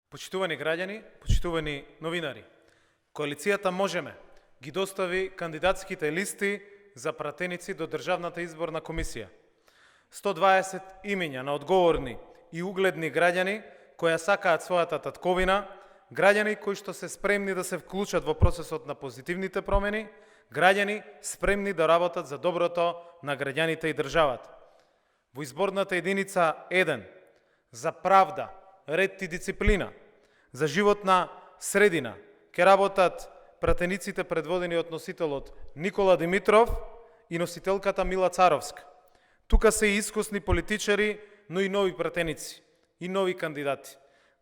Почитувани граѓани, почитувани новинари, коалицијата Можеме ги достави кандидатските листи за пратеници до Државната изборна комисија. 120 имиња на одговорни и угледни граѓани кои сакаат својата татковина, граѓани кои што се спремни да се вклучат во процесот на позитивните промени, граѓани спремни да работат за доброто на граѓаните и државата. Во изборната единица 1 за правда, ред и дисциплина, за животна средина, ке работат пратениците предводени од носителот Никола Димитров и носителката Мила Царовска. Тука се и искусни политичари, но и нови пратеници, и нови кандидати.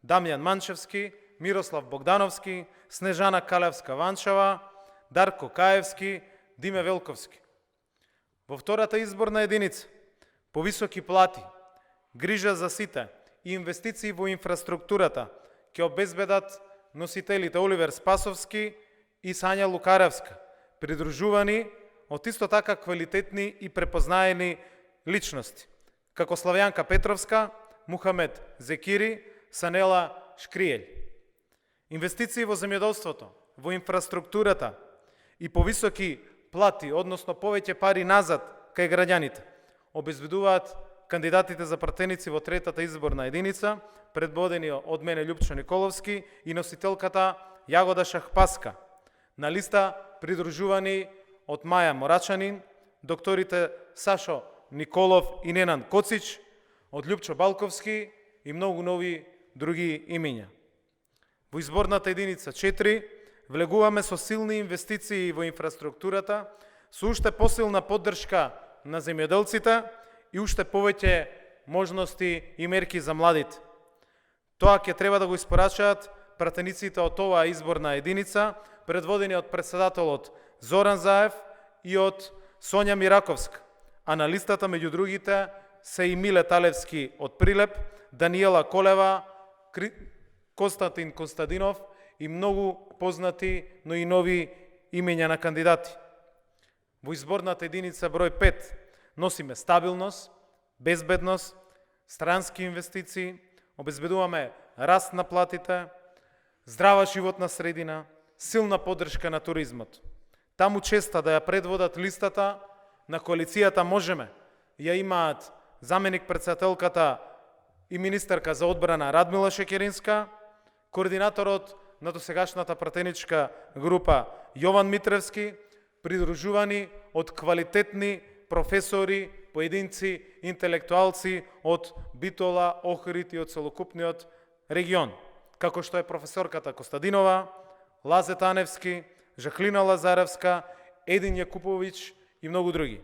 Дамјан Манчевски, Мирослав Богдановски, Снежана Калевска-Ванчева, Дарко Каевски, Диме Велковски. Во втората изборна единица, повисоки плати, грижа за сите и инвестиции во инфраструктурата ќе обезбедат носителите Оливер Спасовски и Сања Лукаревска, придружувани од исто така квалитетни и препознаени личности, како Славјанка Петровска, Мухамед Зекири, Санела Шкриелј. Инвестиции во земјоделството, во инфраструктурата и повисоки плати, односно повеќе пари назад кај граѓаните, обезбедуваат кандидатите за пратеници во третата изборна единица, предводени од мене Љупчо Николовски и носителката Јагода Шахпаска. На листа придружувани од Маја Морачанин, докторите Сашо Николов и Ненан Коцич, од Љупчо Балковски и многу нови други имиња. Во изборната единица 4 влегуваме со силни инвестиции во инфраструктурата, со уште посилна поддршка на земјоделците и уште повеќе можности и мерки за младите. Тоа ќе треба да го испорачаат пратениците од оваа изборна единица, предводени од председателот Зоран Заев и од Сонја Мираковска, а на листата меѓу другите се и Миле Талевски од Прилеп, Даниела Колева, Константин Констадинов и многу познати, но и нови имиња на кандидати. Во изборната единица број 5 носиме стабилност, безбедност, странски инвестиции, обезбедуваме раст на платите, здрава животна средина, силна поддршка на туризмот. Таму честа да ја предводат листата на коалицијата Можеме ја имаат заменик председателката и министерка за одбрана Радмила Шекеринска, координаторот на досегашната пратеничка група Јован Митревски, придружувани од квалитетни професори, поединци, интелектуалци од Битола, Охрид и од целокупниот регион, како што е професорката Костадинова, Лазе Таневски, Жаклина Лазаревска, Един Јакуповиќ и многу други.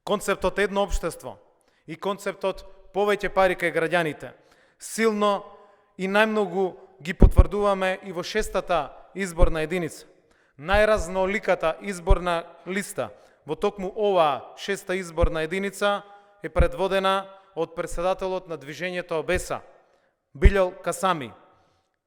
Концептот едно општество и концептот повеќе пари кај граѓаните силно и најмногу ги потврдуваме и во шестата изборна единица. Најразноликата изборна листа во токму оваа шеста изборна единица е предводена од председателот на движењето ОБЕСА, Билјал Касами,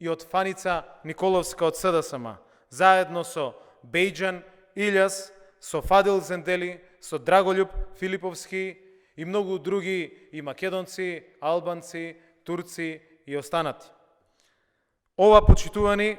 и од Фаница Николовска од СДСМ, заедно со Бејџан Илјас, со Фадил Зендели, со Драголјуб Филиповски и многу други и македонци, албанци, турци и останати. Ова, почитувани,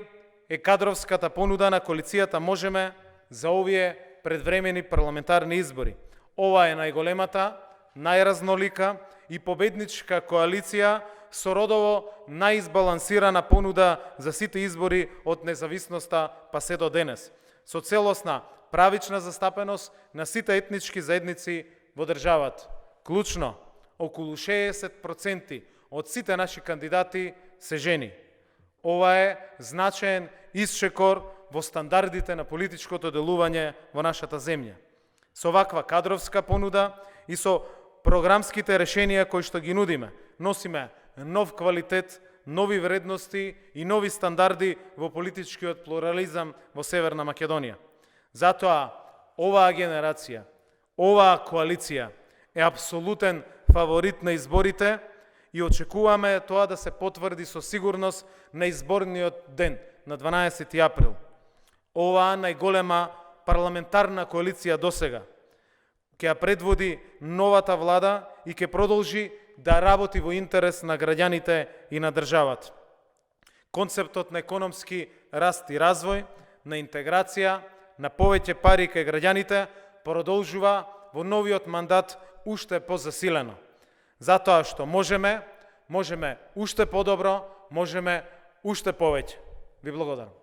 е кадровската понуда на коалицијата Можеме за овие предвремени парламентарни избори. Ова е најголемата, најразнолика и победничка коалиција со родово најизбалансирана понуда за сите избори од независноста па се до денес, со целосна правична застапеност на сите етнички заедници во државата. Клучно, околу 60% од сите наши кандидати се жени. Ова е значаен исчекор во стандардите на политичкото делување во нашата земја. Со ваква кадровска понуда и со програмските решенија кои што ги нудиме, носиме нов квалитет, нови вредности и нови стандарди во политичкиот плурализам во Северна Македонија. Затоа оваа генерација, оваа коалиција е апсолутен фаворит на изборите и очекуваме тоа да се потврди со сигурност на изборниот ден, на 12 април. Оваа најголема парламентарна коалиција досега ќе ја предводи новата влада и ќе продолжи да работи во интерес на граѓаните и на државата. Концептот на економски раст и развој, на интеграција, на повеќе пари кај граѓаните продолжува во новиот мандат уште позасилено. Затоа што можеме уште подобро, можеме уште повеќе. Ви благодарам.